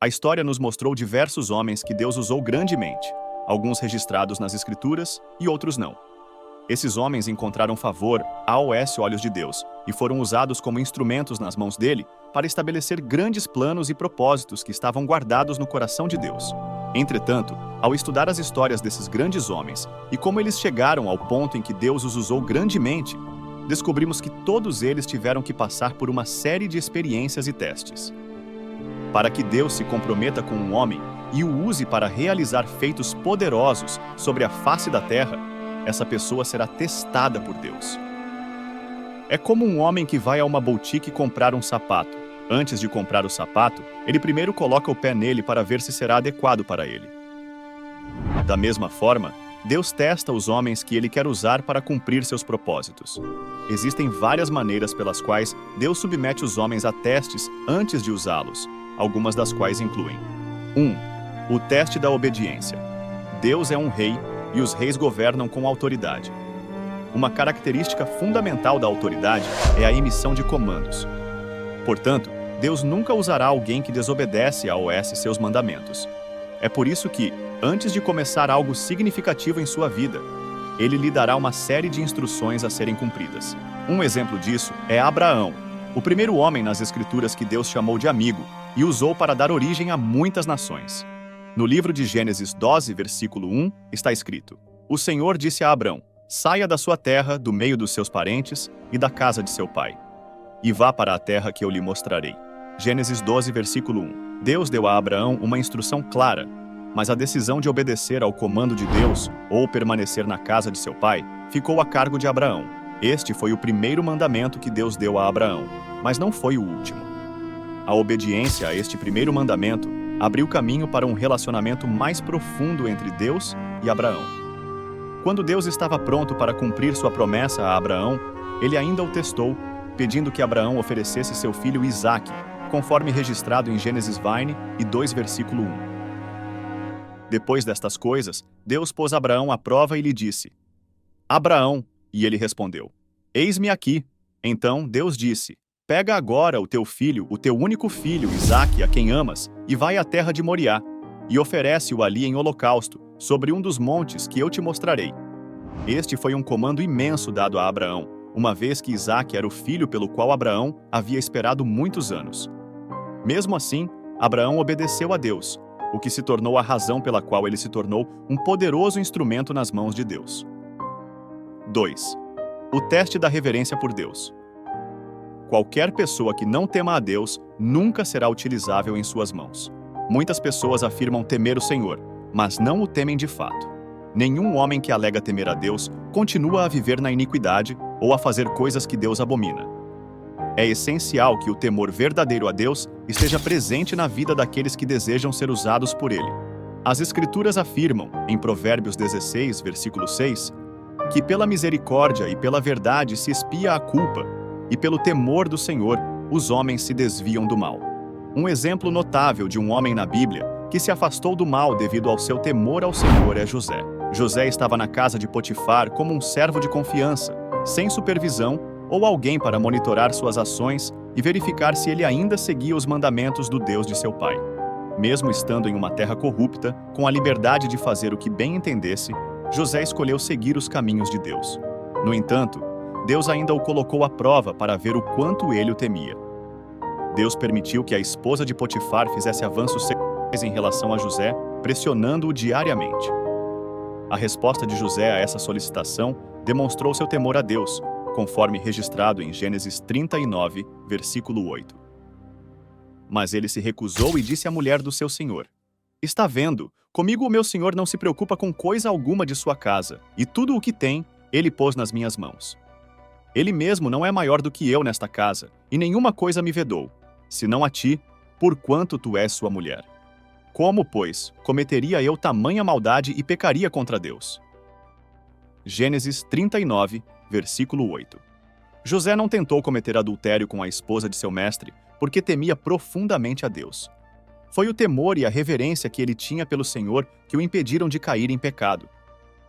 A história nos mostrou diversos homens que Deus usou grandemente, alguns registrados nas Escrituras e outros não. Esses homens encontraram favor aos olhos de Deus e foram usados como instrumentos nas mãos dele para estabelecer grandes planos e propósitos que estavam guardados no coração de Deus. Entretanto, ao estudar as histórias desses grandes homens e como eles chegaram ao ponto em que Deus os usou grandemente, descobrimos que todos eles tiveram que passar por uma série de experiências e testes. Para que Deus se comprometa com um homem e o use para realizar feitos poderosos sobre a face da terra, essa pessoa será testada por Deus. É como um homem que vai a uma boutique comprar um sapato. Antes de comprar o sapato, ele primeiro coloca o pé nele para ver se será adequado para ele. Da mesma forma, Deus testa os homens que ele quer usar para cumprir seus propósitos. Existem várias maneiras pelas quais Deus submete os homens a testes antes de usá-los, algumas das quais incluem: 1. O teste da obediência. Deus é um rei e os reis governam com autoridade. Uma característica fundamental da autoridade é a emissão de comandos. Portanto, Deus nunca usará alguém que desobedece aos seus mandamentos. É por isso que, antes de começar algo significativo em sua vida, ele lhe dará uma série de instruções a serem cumpridas. Um exemplo disso é Abraão, o primeiro homem nas Escrituras que Deus chamou de amigo e usou para dar origem a muitas nações. No livro de Gênesis 12, versículo 1, está escrito: O Senhor disse a Abrão: Saia da sua terra, do meio dos seus parentes e da casa de seu pai, e vá para a terra que eu lhe mostrarei. Gênesis 12, versículo 1. Deus deu a Abraão uma instrução clara, mas a decisão de obedecer ao comando de Deus ou permanecer na casa de seu pai ficou a cargo de Abraão. Este foi o primeiro mandamento que Deus deu a Abraão, mas não foi o último. A obediência a este primeiro mandamento abriu caminho para um relacionamento mais profundo entre Deus e Abraão. Quando Deus estava pronto para cumprir sua promessa a Abraão, ele ainda o testou, pedindo que Abraão oferecesse seu filho Isaque, conforme registrado em Gênesis 2, versículo 1. Depois destas coisas, Deus pôs Abraão à prova e lhe disse: Abraão, e ele respondeu: Eis-me aqui. Então Deus disse: Pega agora o teu filho, o teu único filho, Isaque, a quem amas, e vai à terra de Moriá, e oferece-o ali em holocausto, sobre um dos montes que eu te mostrarei. Este foi um comando imenso dado a Abraão, uma vez que Isaque era o filho pelo qual Abraão havia esperado muitos anos. Mesmo assim, Abraão obedeceu a Deus, o que se tornou a razão pela qual ele se tornou um poderoso instrumento nas mãos de Deus. 2. O teste da reverência por Deus. Qualquer pessoa que não tema a Deus nunca será utilizável em suas mãos. Muitas pessoas afirmam temer o Senhor, mas não o temem de fato. Nenhum homem que alega temer a Deus continua a viver na iniquidade ou a fazer coisas que Deus abomina. É essencial que o temor verdadeiro a Deus esteja presente na vida daqueles que desejam ser usados por Ele. As Escrituras afirmam, em Provérbios 16, versículo 6, que pela misericórdia e pela verdade se expia a culpa, e pelo temor do Senhor os homens se desviam do mal. Um exemplo notável de um homem na Bíblia que se afastou do mal devido ao seu temor ao Senhor é José. José estava na casa de Potifar como um servo de confiança, sem supervisão ou alguém para monitorar suas ações e verificar se ele ainda seguia os mandamentos do Deus de seu pai. Mesmo estando em uma terra corrupta, com a liberdade de fazer o que bem entendesse, José escolheu seguir os caminhos de Deus. No entanto, Deus ainda o colocou à prova para ver o quanto ele o temia. Deus permitiu que a esposa de Potifar fizesse avanços sexuais em relação a José, pressionando-o diariamente. A resposta de José a essa solicitação demonstrou seu temor a Deus, conforme registrado em Gênesis 39, versículo 8. Mas ele se recusou e disse à mulher do seu senhor: Está vendo, comigo o meu senhor não se preocupa com coisa alguma de sua casa, e tudo o que tem, ele pôs nas minhas mãos. Ele mesmo não é maior do que eu nesta casa, e nenhuma coisa me vedou, senão a ti, porquanto tu és sua mulher. Como, pois, cometeria eu tamanha maldade e pecaria contra Deus? Gênesis 39, versículo 8. José não tentou cometer adultério com a esposa de seu mestre, porque temia profundamente a Deus. Foi o temor e a reverência que ele tinha pelo Senhor que o impediram de cair em pecado.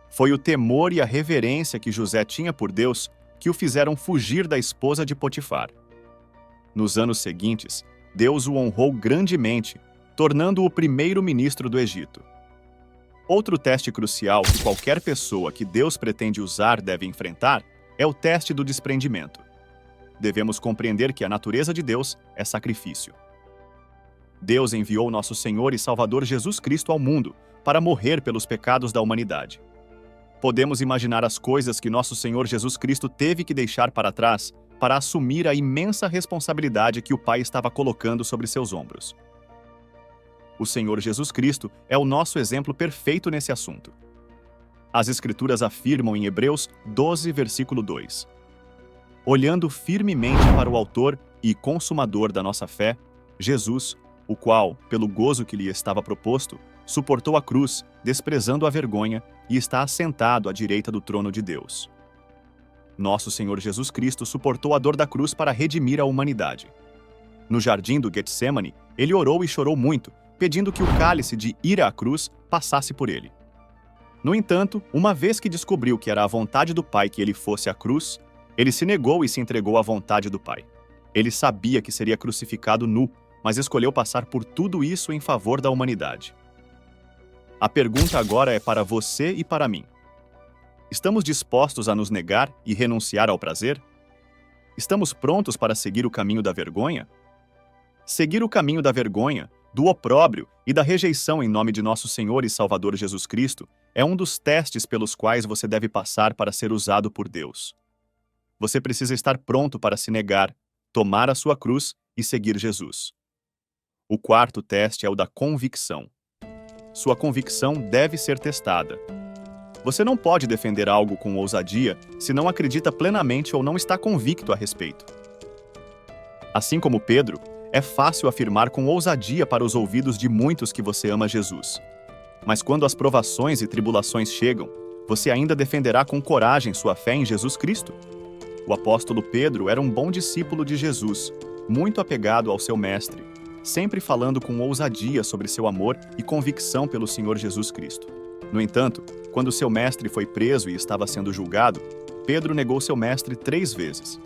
Foi o temor e a reverência que José tinha por Deus que o fizeram fugir da esposa de Potifar. Nos anos seguintes, Deus o honrou grandemente, tornando-o primeiro-ministro do Egito. Outro teste crucial que qualquer pessoa que Deus pretende usar deve enfrentar é o teste do desprendimento. Devemos compreender que a natureza de Deus é sacrifício. Deus enviou nosso Senhor e Salvador Jesus Cristo ao mundo para morrer pelos pecados da humanidade. Podemos imaginar as coisas que nosso Senhor Jesus Cristo teve que deixar para trás para assumir a imensa responsabilidade que o Pai estava colocando sobre seus ombros. O Senhor Jesus Cristo é o nosso exemplo perfeito nesse assunto. As Escrituras afirmam em Hebreus 12, versículo 2: olhando firmemente para o autor e consumador da nossa fé, Jesus, o qual, pelo gozo que lhe estava proposto, suportou a cruz, desprezando a vergonha, e está assentado à direita do trono de Deus. Nosso Senhor Jesus Cristo suportou a dor da cruz para redimir a humanidade. No jardim do Getsemane, ele orou e chorou muito, pedindo que o cálice de ir à cruz passasse por ele. No entanto, uma vez que descobriu que era a vontade do Pai que ele fosse à cruz, ele se negou e se entregou à vontade do Pai. Ele sabia que seria crucificado nu, mas escolheu passar por tudo isso em favor da humanidade. A pergunta agora é para você e para mim. Estamos dispostos a nos negar e renunciar ao prazer? Estamos prontos para seguir o caminho da vergonha? Seguir o caminho da vergonha, do opróbrio e da rejeição em nome de nosso Senhor e Salvador Jesus Cristo é um dos testes pelos quais você deve passar para ser usado por Deus. Você precisa estar pronto para se negar, tomar a sua cruz e seguir Jesus. O quarto teste é o da convicção. Sua convicção deve ser testada. Você não pode defender algo com ousadia se não acredita plenamente ou não está convicto a respeito. Assim como Pedro, é fácil afirmar com ousadia para os ouvidos de muitos que você ama Jesus. Mas quando as provações e tribulações chegam, você ainda defenderá com coragem sua fé em Jesus Cristo? O apóstolo Pedro era um bom discípulo de Jesus, muito apegado ao seu mestre, sempre falando com ousadia sobre seu amor e convicção pelo Senhor Jesus Cristo. No entanto, quando seu mestre foi preso e estava sendo julgado, Pedro negou seu mestre 3 vezes.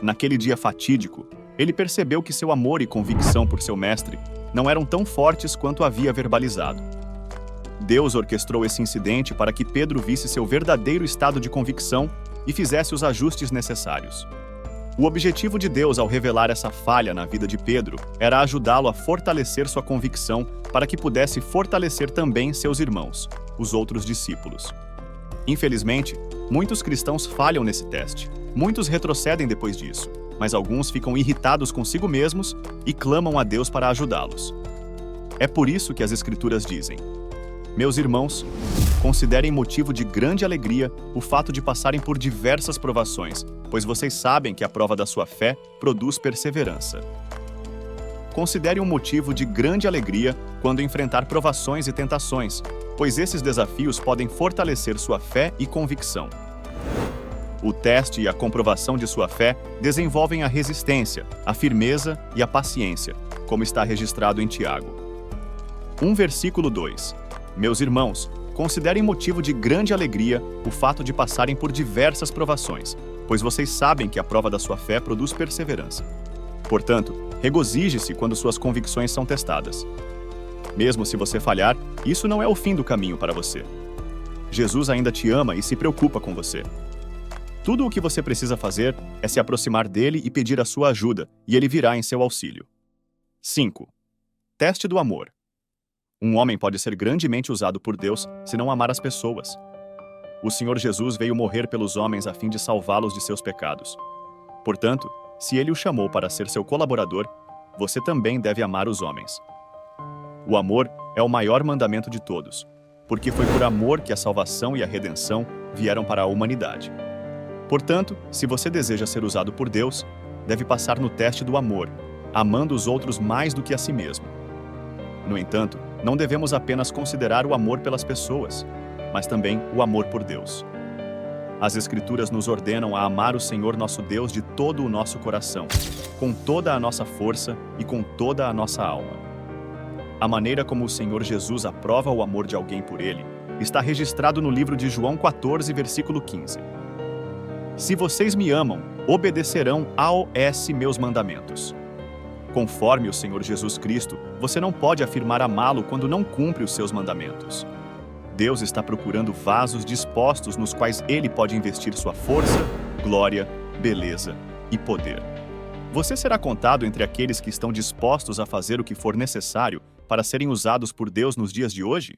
Naquele dia fatídico, ele percebeu que seu amor e convicção por seu mestre não eram tão fortes quanto havia verbalizado. Deus orquestrou esse incidente para que Pedro visse seu verdadeiro estado de convicção e fizesse os ajustes necessários. O objetivo de Deus ao revelar essa falha na vida de Pedro era ajudá-lo a fortalecer sua convicção para que pudesse fortalecer também seus irmãos, os outros discípulos. Infelizmente, muitos cristãos falham nesse teste. Muitos retrocedem depois disso, mas alguns ficam irritados consigo mesmos e clamam a Deus para ajudá-los. É por isso que as Escrituras dizem: meus irmãos, considerem motivo de grande alegria o fato de passarem por diversas provações, pois vocês sabem que a prova da sua fé produz perseverança. Considere um motivo de grande alegria quando enfrentar provações e tentações, pois esses desafios podem fortalecer sua fé e convicção. O teste e a comprovação de sua fé desenvolvem a resistência, a firmeza e a paciência, como está registrado em Tiago. 1 versículo 2. Meus irmãos, considerem motivo de grande alegria o fato de passarem por diversas provações, pois vocês sabem que a prova da sua fé produz perseverança. Portanto, regozije-se quando suas convicções são testadas. Mesmo se você falhar, isso não é o fim do caminho para você. Jesus ainda te ama e se preocupa com você. Tudo o que você precisa fazer é se aproximar dele e pedir a sua ajuda, e ele virá em seu auxílio. 5. Teste do amor. Um homem pode ser grandemente usado por Deus se não amar as pessoas. O Senhor Jesus veio morrer pelos homens a fim de salvá-los de seus pecados. Portanto, se ele o chamou para ser seu colaborador, você também deve amar os homens. O amor é o maior mandamento de todos, porque foi por amor que a salvação e a redenção vieram para a humanidade. Portanto, se você deseja ser usado por Deus, deve passar no teste do amor, amando os outros mais do que a si mesmo. No entanto, não devemos apenas considerar o amor pelas pessoas, mas também o amor por Deus. As Escrituras nos ordenam a amar o Senhor nosso Deus de todo o nosso coração, com toda a nossa força e com toda a nossa alma. A maneira como o Senhor Jesus aprova o amor de alguém por ele está registrado no livro de João 14, versículo 15. Se vocês me amam, obedecerão aos meus mandamentos. Conforme o Senhor Jesus Cristo, você não pode afirmar amá-lo quando não cumpre os seus mandamentos. Deus está procurando vasos dispostos nos quais Ele pode investir sua força, glória, beleza e poder. Você será contado entre aqueles que estão dispostos a fazer o que for necessário para serem usados por Deus nos dias de hoje?